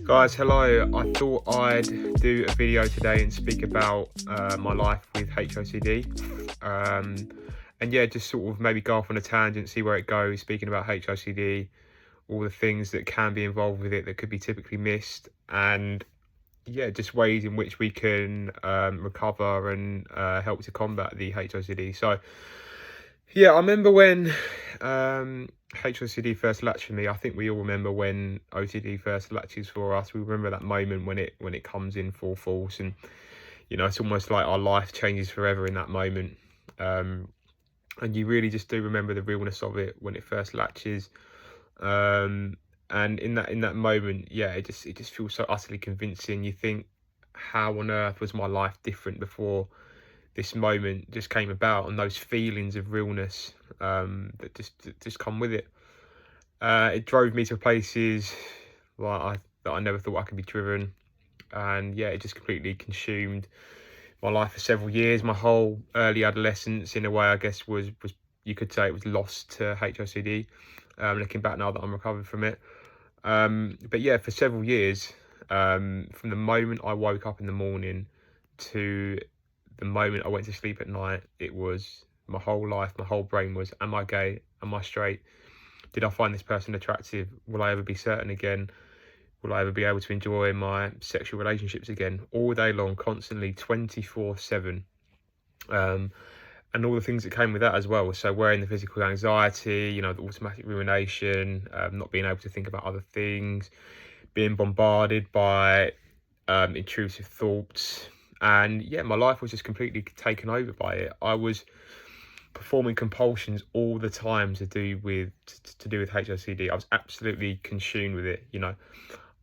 Guys, hello. I thought I'd do a video today and speak about my life with HOCD. Um, and yeah, just sort of maybe go off on a tangent, see where it goes, speaking about HOCD, all the things that can be involved with it that could be typically missed, and yeah, just ways in which we can recover and help to combat the HOCD. So yeah, I remember when HOCD first latched for me. I think we all remember when OCD first latches for us. We remember that moment when it comes in full force, and it's almost like our life changes forever in that moment. And you really just do remember the realness of it when it first latches. And in that moment, yeah, it just feels so utterly convincing. You think, how on earth was my life different before this moment just came about, and those feelings of realness that just come with it. It drove me to places that I never thought I could be driven, and yeah, it just completely consumed my life for several years. My whole early adolescence, in a way, I guess was you could say it was lost to HOCD. Looking back now that I'm recovered from it, but yeah, for several years, from the moment I woke up in the morning to the moment I went to sleep at night, it was my whole life, my whole brain was, am I gay? Am I straight? Did I find this person attractive? Will I ever be certain again? Will I ever be able to enjoy my sexual relationships again? All day long, constantly, 24/7. Um, and all the things that came with that as well. So wearing the physical anxiety, the automatic rumination, not being able to think about other things, being bombarded by intrusive thoughts. And yeah, my life was just completely taken over by it. I was performing compulsions all the time to do with HOCD. I was absolutely consumed with it.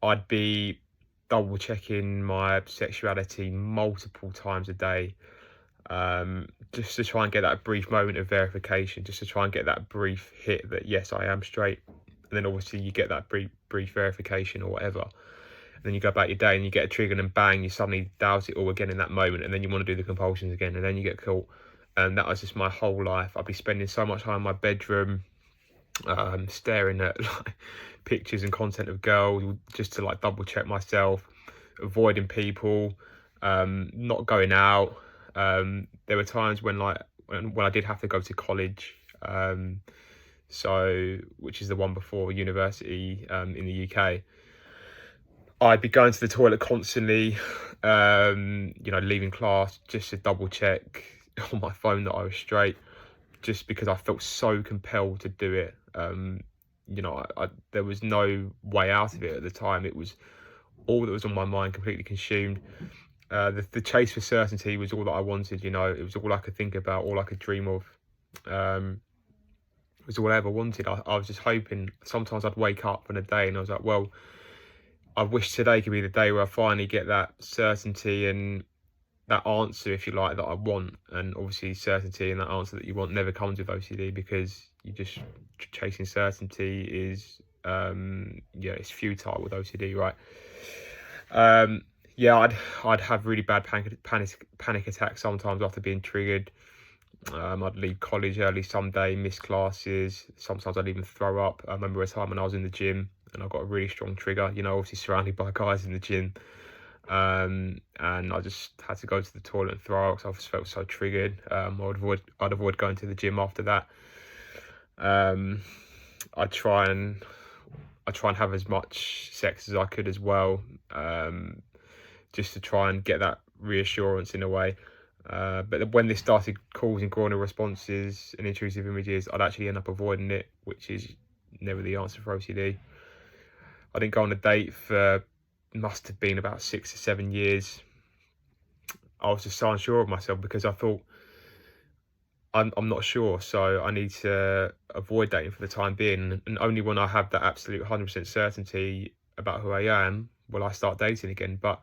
I'd be double checking my sexuality multiple times a day, just to try and get that brief moment of verification, just to try and get that brief hit that yes, I am straight. And then obviously you get that brief verification or whatever, and then you go about your day and you get a trigger and bang, you suddenly doubt it all again in that moment, and then you want to do the compulsions again, and then you get caught. And that was just my whole life. I'd be spending so much time in my bedroom, staring at like pictures and content of girls, just to like double check myself, avoiding people, not going out. There were times when when I did have to go to college, so which is the one before university, in the UK. I'd be going to the toilet constantly, leaving class just to double check on my phone that I was straight, just because I felt so compelled to do it. There was no way out of it at the time. It was all that was on my mind, completely consumed. The chase for certainty was all that I wanted. It was all I could think about, all I could dream of. It was all I ever wanted. I was just hoping. Sometimes I'd wake up in a day and I was like, well, I wish today could be the day where I finally get that certainty and that answer, if you like, that I want. And obviously certainty and that answer that you want never comes with OCD, because you just chasing certainty is it's futile with OCD, right? I'd have really bad panic attacks sometimes after being triggered. I'd leave college early someday, miss classes. Sometimes I'd even throw up. I remember a time when I was in the gym and I got a really strong trigger, obviously surrounded by guys in the gym. And I just had to go to the toilet and throw up because I just felt so triggered. I'd avoid going to the gym after that. I'd try and have as much sex as I could as well, just to try and get that reassurance in a way. But when this started causing groinal responses and intrusive images, I'd actually end up avoiding it, which is never the answer for OCD. I didn't go on a date for, must have been about 6 to 7 years. I was just so unsure of myself because I thought, I'm not sure, so I need to avoid dating for the time being. And only when I have that absolute 100% certainty about who I am will I start dating again. But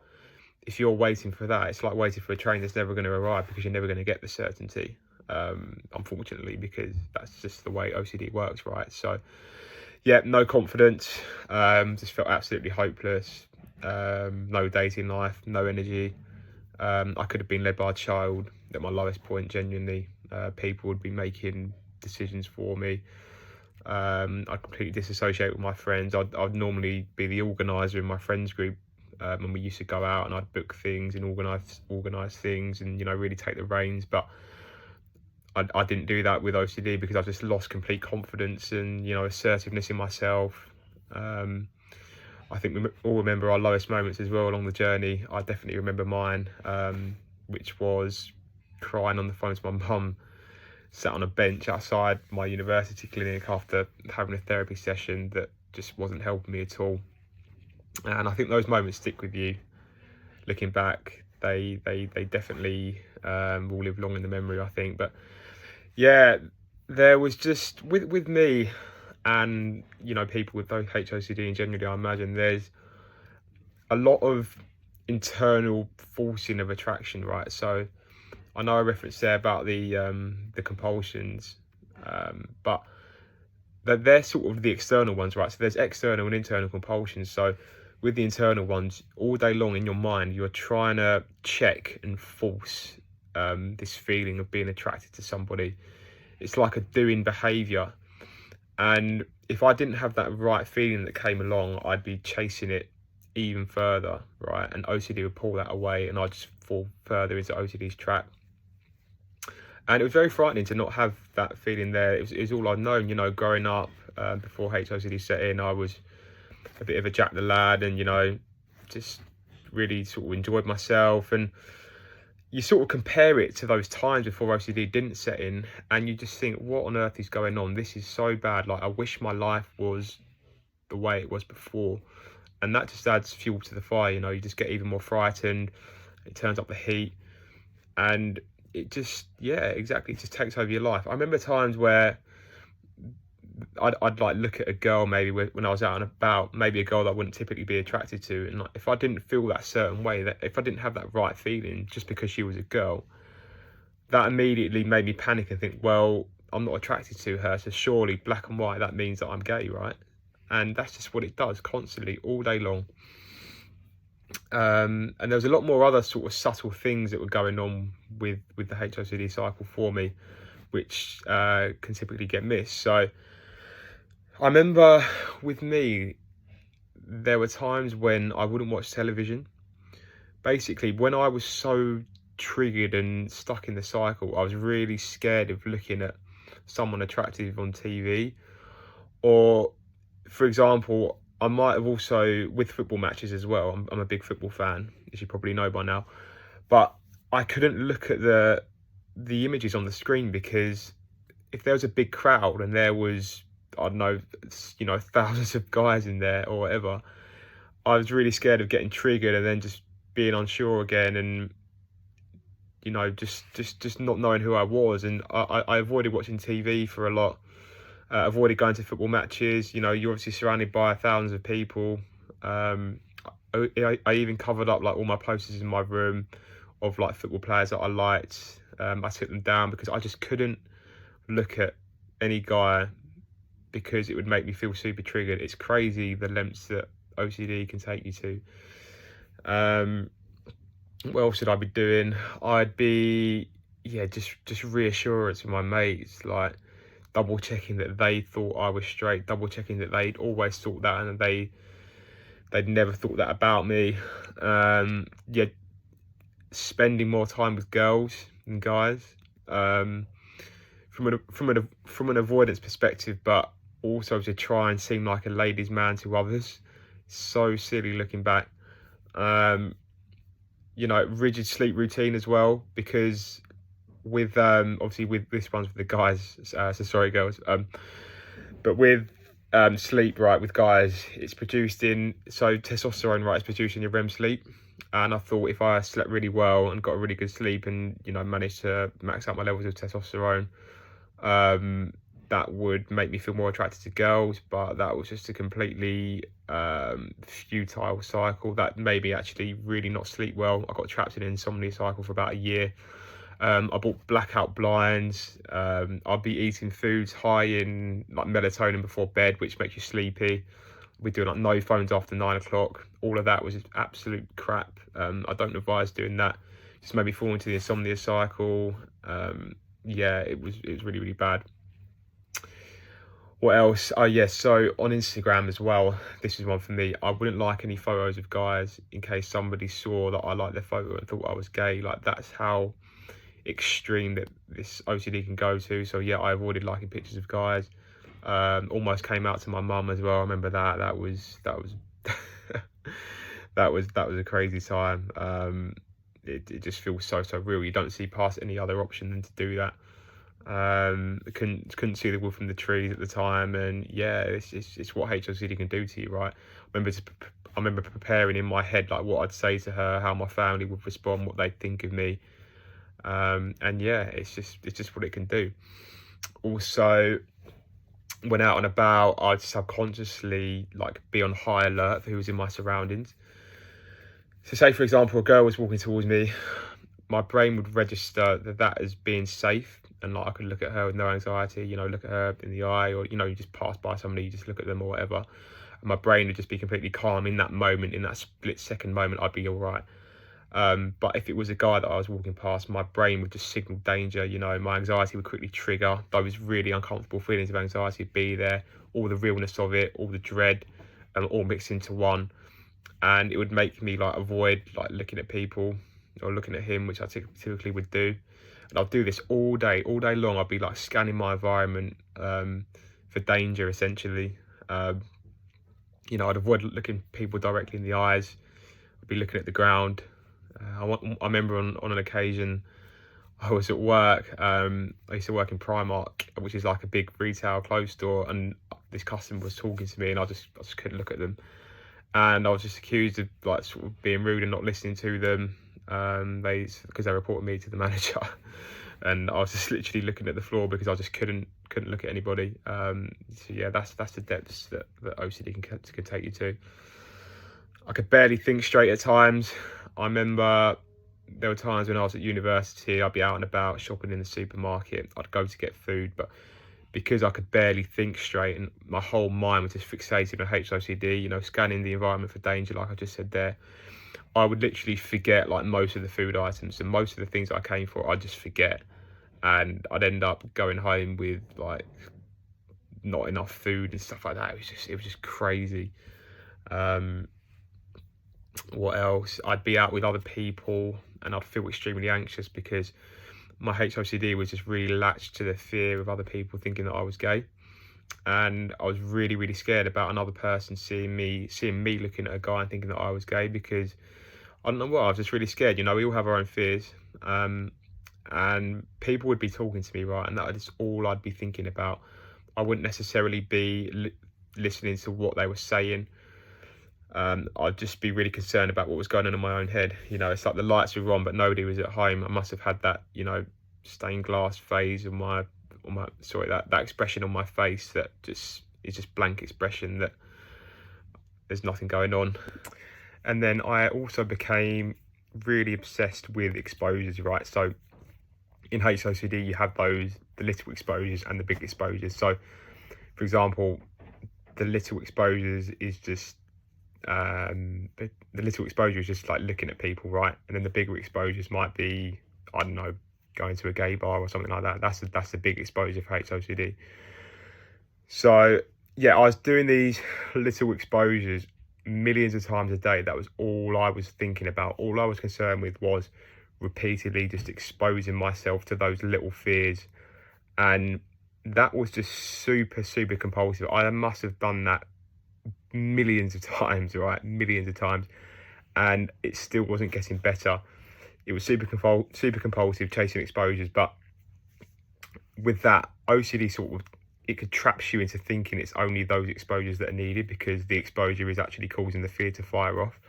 if you're waiting for that, it's like waiting for a train that's never going to arrive, because you're never going to get the certainty, unfortunately, because that's just the way OCD works, right? So yeah, no confidence, just felt absolutely hopeless, no dating life, no energy. I could have been led by a child at my lowest point, genuinely. People would be making decisions for me. I'd completely disassociate with my friends. I'd normally be the organizer in my friends group, when we used to go out, and I'd book things and organize things, and really take the reins. But I didn't do that with OCD because I just lost complete confidence and assertiveness in myself. Um, I think we all remember our lowest moments as well along the journey. I definitely remember mine, which was crying on the phone to my mum, sat on a bench outside my university clinic after having a therapy session that just wasn't helping me at all. And I think those moments stick with you. Looking back, they definitely will live long in the memory, I think. But yeah, there was just with me and people with HOCD in generally, I imagine there's a lot of internal forcing of attraction, right? So I know I referenced there about the compulsions, but they're sort of the external ones, right? So there's external and internal compulsions. So with the internal ones, all day long in your mind, you're trying to check and force this feeling of being attracted to somebody. It's like a doing behaviour. And if I didn't have that right feeling that came along, I'd be chasing it even further, right? And OCD would pull that away, and I'd just fall further into OCD's trap. And it was very frightening to not have that feeling there. It was all I'd known, growing up. Before HOCD set in, I was a bit of a Jack the Lad, and just really sort of enjoyed myself. And you sort of compare it to those times before OCD didn't set in, and you just think, what on earth is going on? This is so bad. Like, I wish my life was the way it was before. And that just adds fuel to the fire. You just get even more frightened. It turns up the heat, and it just, yeah, exactly, it just takes over your life. I remember times where I'd like look at a girl maybe when I was out and about, maybe a girl that I wouldn't typically be attracted to, and like, if I didn't feel that certain way, that if I didn't have that right feeling just because she was a girl, that immediately made me panic and think, well, I'm not attracted to her, so surely black and white, that means that I'm gay, right? And that's just what it does constantly, all day long. And there was a lot more other sort of subtle things that were going on with the HOCD cycle for me, which can typically get missed. So I remember with me, there were times when I wouldn't watch television. Basically, when I was so triggered and stuck in the cycle, I was really scared of looking at someone attractive on TV. Or, for example, I might have also, with football matches as well, I'm a big football fan, as you probably know by now, but I couldn't look at the images on the screen, because if there was a big crowd and there was, I don't know, thousands of guys in there or whatever, I was really scared of getting triggered and then just being unsure again, and just not knowing who I was. And I avoided watching TV for a lot. Avoided going to football matches. You're obviously surrounded by thousands of people. I even covered up like all my posters in my room of like football players that I liked. I took them down because I just couldn't look at any guy, because it would make me feel super triggered. It's crazy the lengths that OCD can take you to. What else should I be doing? I'd be, yeah, just reassurance with my mates, like double checking that they thought I was straight, double checking that they'd always thought that and they'd never thought that about me. Yeah, spending more time with girls than guys, from an avoidance perspective, but also to try and seem like a ladies' man to others. So silly looking back. Rigid sleep routine as well, because with obviously with this one's with the guys, so sorry girls, but with sleep, right, with guys, it's produced in, so testosterone, right, is produced in your REM sleep. And I thought if I slept really well and got a really good sleep and managed to max out my levels of testosterone, that would make me feel more attracted to girls. But that was just a completely futile cycle. That made me actually really not sleep well. I got trapped in an insomnia cycle for about a year. I bought blackout blinds. I'd be eating foods high in like melatonin before bed, which makes you sleepy. We're doing like no phones after 9 o'clock. All of that was just absolute crap. I don't advise doing that. Just made me fall into the insomnia cycle. Yeah, it was really, really bad. What else? Oh yes, so on Instagram as well, this is one for me. I wouldn't like any photos of guys in case somebody saw that I liked their photo and thought I was gay. Like, that's how extreme that this OCD can go to. So yeah, I avoided liking pictures of guys. Almost came out to my mum as well. I remember that. That was that was a crazy time. It just feels so real. You don't see past any other option than to do that. Couldn't see the wood from the trees at the time, and yeah, it's what HOCD can do to you, right? I remember preparing in my head like what I'd say to her, how my family would respond, what they'd think of me, and yeah, it's just what it can do. Also, when out and about, I'd subconsciously like be on high alert for who was in my surroundings. So say for example a girl was walking towards me, my brain would register that as being safe, and like I could look at her with no anxiety, look at her in the eye, or you just pass by somebody, you just look at them or whatever, and my brain would just be completely calm in that moment, in that split second moment. I'd be all right. But if it was a guy that I was walking past, my brain would just signal danger. My anxiety would quickly trigger. Those really uncomfortable feelings of anxiety would be there, all the realness of it, all the dread, all mixed into one, and it would make me like avoid like looking at people or looking at him, which I typically would do. And I'll do this all day long. I'll be like scanning my environment for danger, essentially. I'd avoid looking people directly in the eyes. I'd be looking at the ground. I remember on an occasion I was at work. I used to work in Primark, which is like a big retail clothes store, and this customer was talking to me, and I just couldn't look at them, and I was just accused of like sort of being rude and not listening to them. Because they reported me to the manager, and I was just literally looking at the floor because I just couldn't look at anybody. So yeah, that's the depths that OCD can take you to. I could barely think straight at times. I remember there were times when I was at university, I'd be out and about shopping in the supermarket. I'd go to get food, but because I could barely think straight and my whole mind was just fixated on HOCD, scanning the environment for danger, like I just said there, I would literally forget like most of the food items, and most of the things I came for, I'd just forget. And I'd end up going home with like not enough food and stuff like that. It was just crazy. What else? I'd be out with other people and I'd feel extremely anxious because my HOCD was just really latched to the fear of other people thinking that I was gay. And I was really scared about another person seeing me looking at a guy and thinking that I was gay, because I don't know what, I was just really scared. We all have our own fears. And people would be talking to me, right? And that is all I'd be thinking about. I wouldn't necessarily be listening to what they were saying. I'd just be really concerned about what was going on in my own head. It's like the lights were on, but nobody was at home. I must have had that, stained glass phase of that expression on my face that is just blank expression that there's nothing going on. And then I also became really obsessed with exposures, right? So in HOCD, you have the little exposures and the big exposures. So, for example, the little exposures is just the little exposure is just like looking at people, right? And then the bigger exposures might be, I don't know, going to a gay bar or something like that. That's the big exposure for HOCD. So yeah, I was doing these little exposures millions of times a day. That was all I was thinking about. All I was concerned with was repeatedly just exposing myself to those little fears, and that was just super compulsive. I must have done that millions of times, right? Millions of times, and it still wasn't getting better. It was super compulsive, chasing exposures. But with that, OCD it could trap you into thinking it's only those exposures that are needed, because the exposure is actually causing the fear to fire off.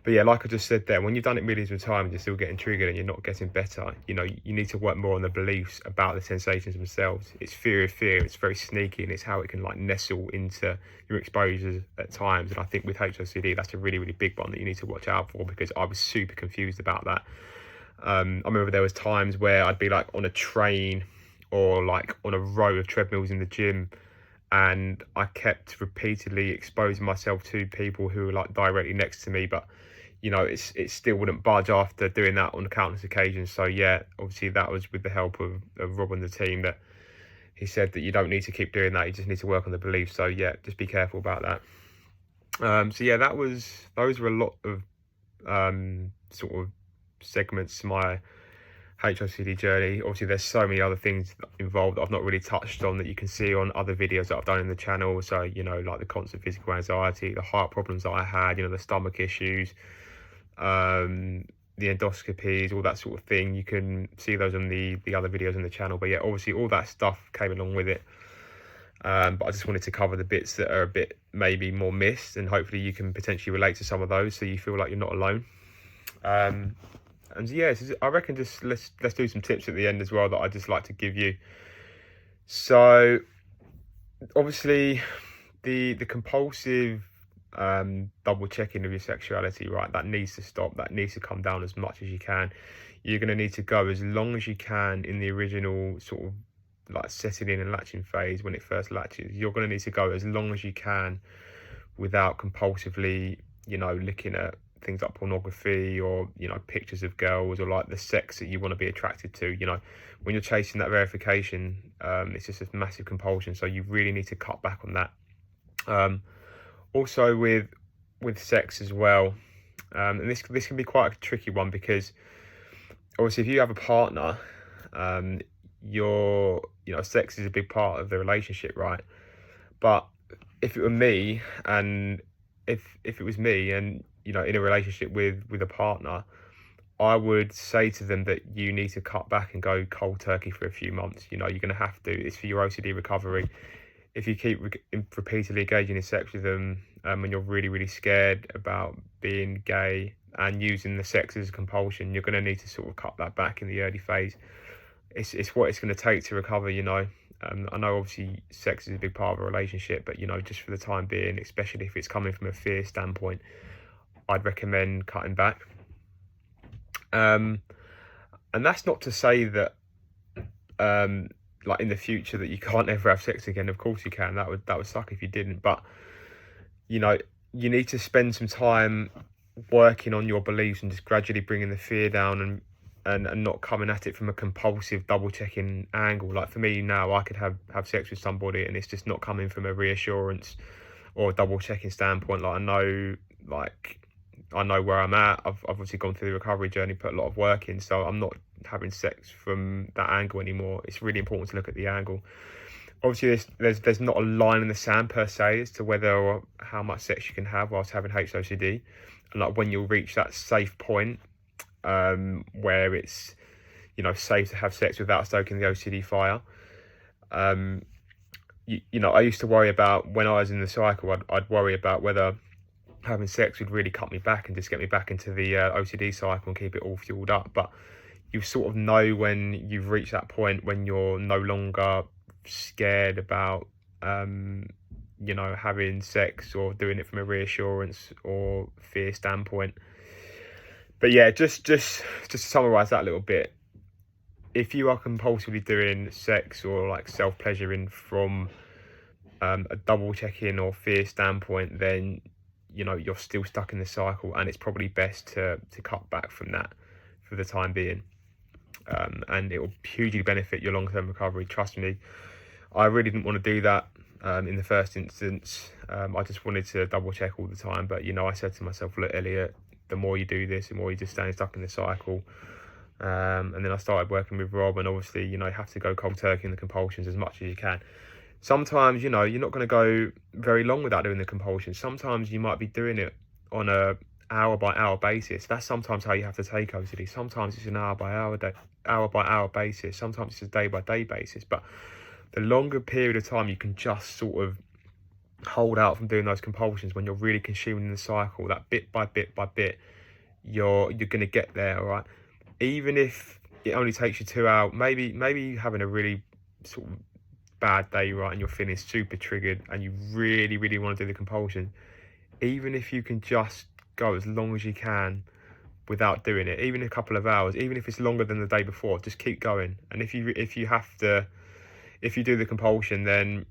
But yeah, like I just said there, when you've done it millions of times, you're still getting triggered and you're not getting better. You need to work more on the beliefs about the sensations themselves. It's fear of fear. It's very sneaky, and it's how it can like nestle into your exposures at times. And I think with HOCD, that's a really big one that you need to watch out for, because I was super confused about that. I remember there was times where I'd be like on a train or like on a row of treadmills in the gym, and I kept repeatedly exposing myself to people who were like directly next to me, but it still wouldn't budge after doing that on countless occasions. So yeah, obviously that was with the help of Rob and the team that he said that you don't need to keep doing that. You just need to work on the beliefs. So yeah, just be careful about that. So yeah, those were a lot of sort of segments to my HOCD journey. Obviously, there's so many other things involved that I've not really touched on that you can see on other videos that I've done in the channel. So, you know, like the constant physical anxiety, the heart problems that I had, you know, the stomach issues, the endoscopies, all that sort of thing. You can see those on the other videos on the channel. But yeah, obviously all that stuff came along with it. But I just wanted to cover the bits that are a bit maybe more missed, and hopefully you can potentially relate to some of those so you feel like you're not alone. And yeah, I reckon just let's do some tips at the end as well that I just like to give you. So obviously the compulsive double checking of your sexuality, right, that needs to stop. That needs to come down as much as you can. You're going to need to go as long as you can in the original sort of like setting in and latching phase. When it first latches, you're going to need to go as long as you can without compulsively, you know, looking at things like pornography or, you know, pictures of girls or like the sex that you want to be attracted to. You know, when you're chasing that verification, it's just a massive compulsion. So you really need to cut back on that. Also with sex as well, and this can be quite a tricky one, because obviously if you have a partner, you know, sex is a big part of the relationship, right? But if it were me, and if it was me and, you know, in a relationship with a partner, I would say to them that you need to cut back and go cold turkey for a few months. You know, you're going to have to. It's for your OCD recovery. If you keep repeatedly engaging in sex with them, and you're really, really scared about being gay and using the sex as a compulsion, you're going to need to sort of cut that back in the early phase. It's what it's going to take to recover, you know. I know obviously sex is a big part of a relationship, but, you know, just for the time being, especially if it's coming from a fear standpoint, I'd recommend cutting back. And that's not to say that like in the future that you can't ever have sex again. Of course you can. That would suck if you didn't. But, you know, you need to spend some time working on your beliefs and just gradually bringing the fear down, and not coming at it from a compulsive double checking angle. Like for me now, I could have sex with somebody and it's just not coming from a reassurance or a double checking standpoint. Like I know where I'm at. I've obviously gone through the recovery journey, put a lot of work in, so I'm not having sex from that angle anymore. It's really important to look at the angle. Obviously there's not a line in the sand per se as to whether or how much sex you can have whilst having HOCD, and like when you'll reach that safe point, where it's, you know, safe to have sex without stoking the OCD fire. You know, I used to worry about, when I was in the cycle, I'd worry about whether having sex would really cut me back and just get me back into the OCD cycle and keep it all fueled up. But you sort of know when you've reached that point when you're no longer scared about you know, having sex or doing it from a reassurance or fear standpoint. But yeah, just to summarize that a little bit, if you are compulsively doing sex or like self-pleasuring from a double checking or fear standpoint, then, you know, you're still stuck in the cycle, and it's probably best to cut back from that for the time being. And it will hugely benefit your long-term recovery. Trust me, I really didn't want to do that in the first instance. I just wanted to double check all the time. But, you know, I said to myself, look, Elliott, the more you do this, the more you just stay stuck in the cycle. And then I started working with Rob, and obviously, you know, you have to go cold turkey in the compulsions as much as you can. Sometimes, you know, you're not going to go very long without doing the compulsions. Sometimes you might be doing it on a hour by hour basis. That's sometimes how you have to take OCD. Sometimes it's an hour by hour basis. Sometimes it's a day by day basis. But the longer period of time you can just sort of hold out from doing those compulsions, when you're really consuming the cycle, that bit by bit by bit, you're going to get there. All right, even if it only takes you 2 hours, maybe you're having a really sort of bad day, right, and you're feeling super triggered and you really want to do the compulsion. Even if you can just go as long as you can without doing it, even a couple of hours, even if it's longer than the day before, just keep going. And if you do the compulsion, then,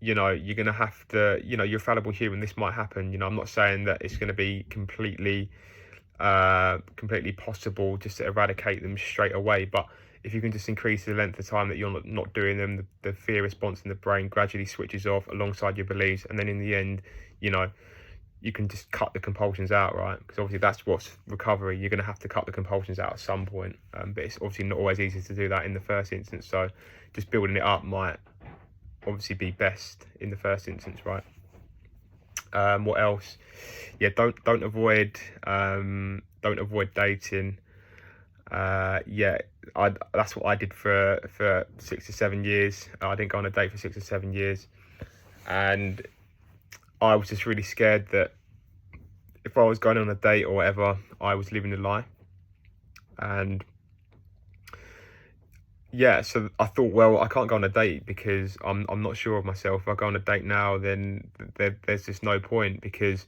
you know, you're going to have to, you know, you're a fallible human. This might happen. You know, I'm not saying that it's going to be completely possible just to eradicate them straight away. But if you can just increase the length of time that you're not doing them, the fear response in the brain gradually switches off alongside your beliefs, and then in the end, you know, you can just cut the compulsions out, right? Because obviously that's what's recovery. You're going to have to cut the compulsions out at some point, but it's obviously not always easy to do that in the first instance. So just building it up might obviously be best in the first instance, right? What else? Yeah, don't avoid dating. Yeah, that's what I did for 6 to 7 years. I didn't go on a date for 6 or 7 years, and I was just really scared that if I was going on a date or whatever, I was living a lie. And yeah, so I thought, well, I can't go on a date because I'm not sure of myself. If I go on a date now, then there's just no point, because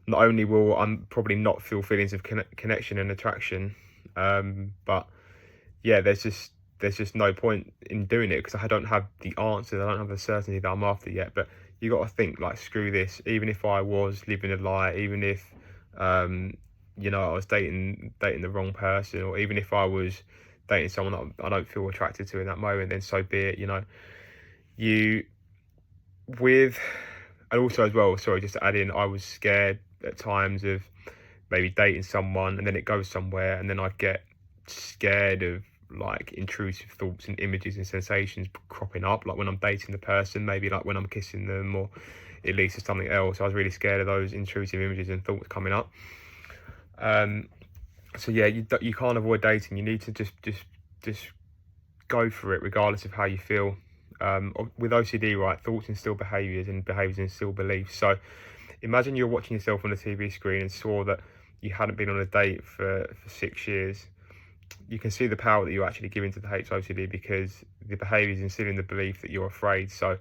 not only will I probably not feel feelings of connection and attraction, but yeah, there's just no point in doing it because I don't have the answers. I don't have the certainty that I'm after yet. But you got to think, like, screw this. Even if I was living a lie, even if I was dating the wrong person, or even if I was dating someone that I don't feel attracted to in that moment, then so be it. You with and also as well, sorry, just to add in, I was scared at times of maybe dating someone and then it goes somewhere, and then I'd get scared of like intrusive thoughts and images and sensations cropping up, like when I'm dating the person, maybe like when I'm kissing them, or it leads to something else. I was really scared of those intrusive images and thoughts coming up. So yeah, you can't avoid dating. You need to just go for it regardless of how you feel. With OCD, right, thoughts instill behaviours and behaviours instill beliefs. So imagine you're watching yourself on the TV screen and saw that you hadn't been on a date for 6 years. You can see the power that you're actually giving to the HOCD, because the behaviour is instilling the belief that you're afraid. So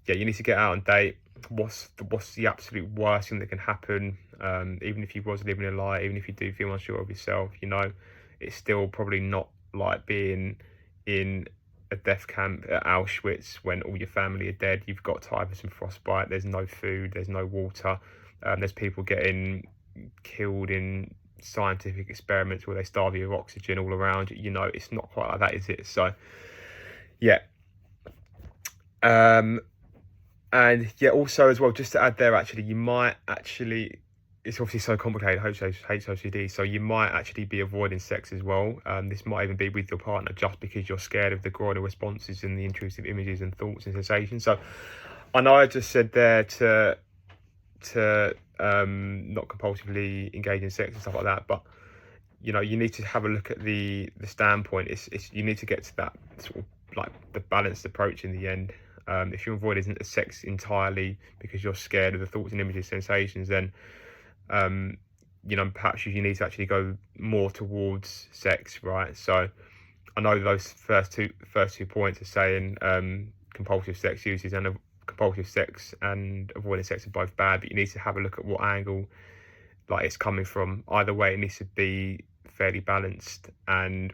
yeah, you need to get out and date. What's the absolute worst thing that can happen? Even if you was living a lie, even if you do feel unsure of yourself, it's still probably not like being in a death camp at Auschwitz when all your family are dead. You've got typhus and frostbite. There's no food. There's no water. There's people getting killed in scientific experiments where they starve you of oxygen all around you. It's not quite like that, is it? So yeah. And yeah, also as well, just to add there, actually, you might actually, it's obviously so complicated, HOCD, so you might actually be avoiding sex as well. This might even be with your partner just because you're scared of the groinal responses and the intrusive images and thoughts and sensations. So I know I just said there to not compulsively engage in sex and stuff like that, but you need to have a look at the standpoint. It's you need to get to that sort of like the balanced approach in the end. If your avoid isn't sex entirely because you're scared of the thoughts and images, sensations, then perhaps you need to actually go more towards sex, right? So I know those first two points are saying compulsive sex uses and compulsive sex and avoiding sex are both bad, but you need to have a look at what angle like it's coming from. Either way, it needs to be fairly balanced. And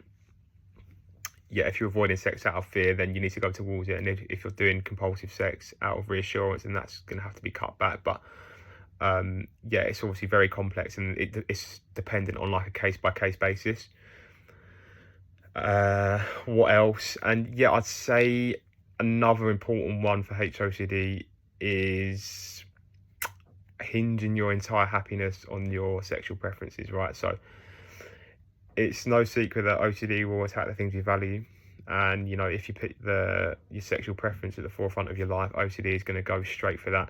yeah, if you're avoiding sex out of fear, then you need to go towards it. And if you're doing compulsive sex out of reassurance, then that's going to have to be cut back. But yeah, it's obviously very complex, and it's dependent on like a case-by-case basis. What else? And yeah, I'd say another important one for HOCD is hinging your entire happiness on your sexual preferences, right? So it's no secret that OCD will attack the things you value, and if you put your sexual preference at the forefront of your life, OCD is going to go straight for that.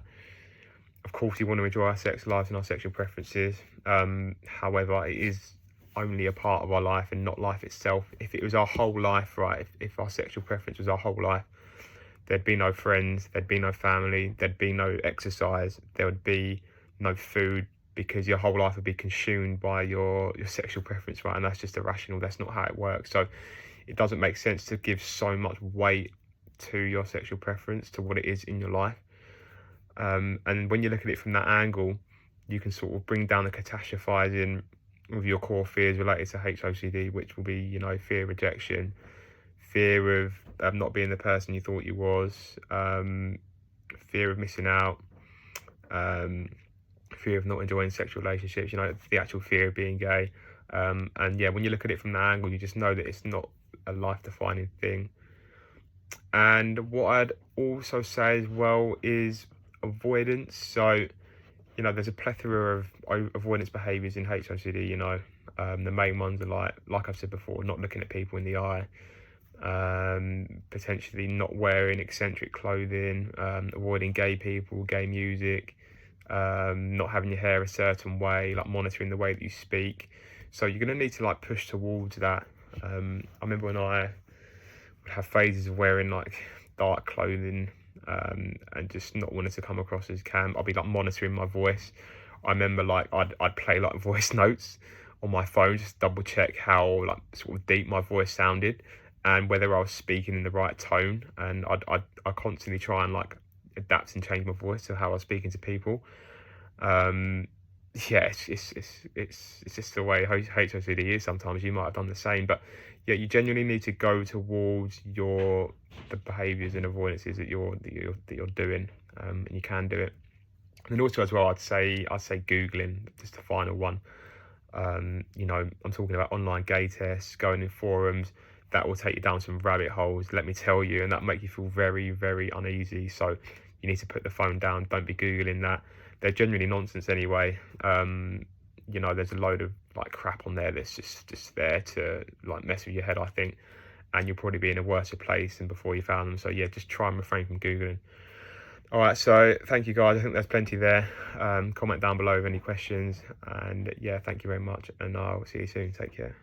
Of course, we want to enjoy our sex lives and our sexual preferences. However, it is only a part of our life and not life itself. If it was our whole life, right, if our sexual preference was our whole life, there'd be no friends, there'd be no family, there'd be no exercise, there would be no food, because your whole life would be consumed by your sexual preference, right? And that's just irrational. That's not how it works. So it doesn't make sense to give so much weight to your sexual preference, to what it is in your life. And when you look at it from that angle, you can sort of bring down the catastrophizing with your core fears related to HOCD, which will be, fear of rejection, fear of not being the person you thought you was, fear of missing out, fear of not enjoying sexual relationships, the actual fear of being gay. And yeah, when you look at it from that angle, you just know that it's not a life-defining thing. And what I'd also say as well is avoidance. So, there's a plethora of avoidance behaviours in HOCD. The main ones are like I've said before, not looking at people in the eye, potentially not wearing eccentric clothing, avoiding gay people, gay music, not having your hair a certain way, like monitoring the way that you speak. So you're going to need to like push towards that. I remember when I would have phases of wearing like dark clothing, and just not wanting to come across as camp. I'll be like monitoring my voice. I remember like I'd play like voice notes on my phone, just double check how like sort of deep my voice sounded and whether I was speaking in the right tone. And I constantly try and like adapt and change my voice to how I was speaking to people. Yeah, it's just the way HOCD is. Sometimes you might have done the same, but yeah, you genuinely need to go towards the behaviours and avoidances that you're doing, and you can do it. And also as well, I'd say Googling, just the final one. I'm talking about online gay tests, going in forums. That will take you down some rabbit holes, let me tell you, and that make you feel very, very uneasy. So you need to put the phone down. Don't be Googling that. They're genuinely nonsense anyway. There's a load of like crap on there that's just there to like mess with your head, I think. And you'll probably be in a worse place than before you found them. So yeah, just try and refrain from Googling. All right, so thank you guys. I think there's plenty there. Comment down below with any questions. And yeah, thank you very much. And I'll see you soon. Take care.